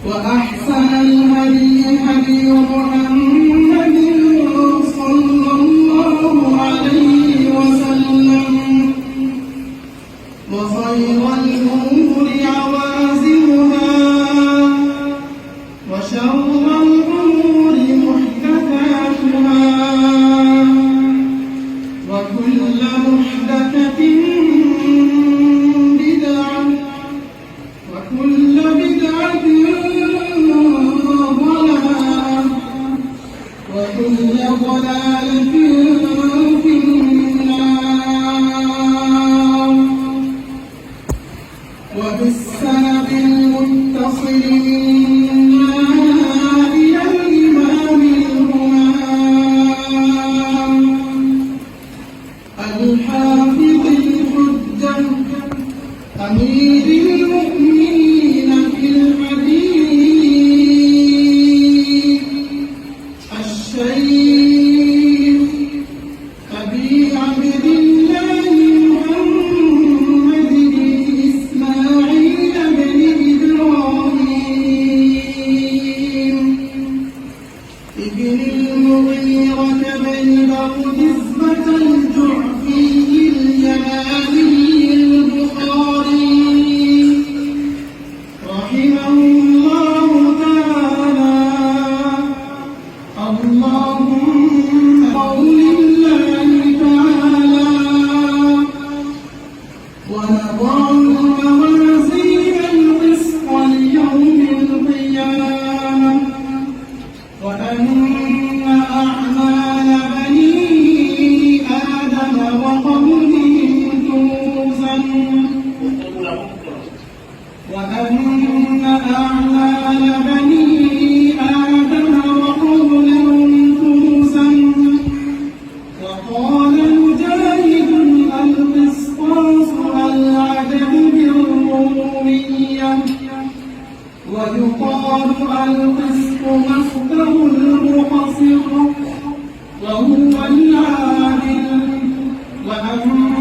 وأحسن الهدي هدي محمد صلى الله عليه وسلم وخير الأمور عوازمها وشر الأمور محدثاتها وكل محدثة بدعة وكل بدعة ضلالة وكل ضلالة في النار. وبالسند المتصل منا إلى الإمام الهمام الحافظ الحجة أمير المؤمنين في الحديث الشيخ أبي عبد الله محمد بن إسماعيل بن إبراهيم ابن المغيرة بن بردزبة الجعفي اليماني البخاري رحمه الله تعالى. اللهم قول الله تعالى ونضع الموازين القسط ليوم القيامة وأن أعمال بني آدم وقولهم توزن وأن أعمال بني آدم وقولهم توزن. وقال مجاهد القسطاس العدل بالرومية ويقال القسط مصدر المقسط وهو العادل. وأما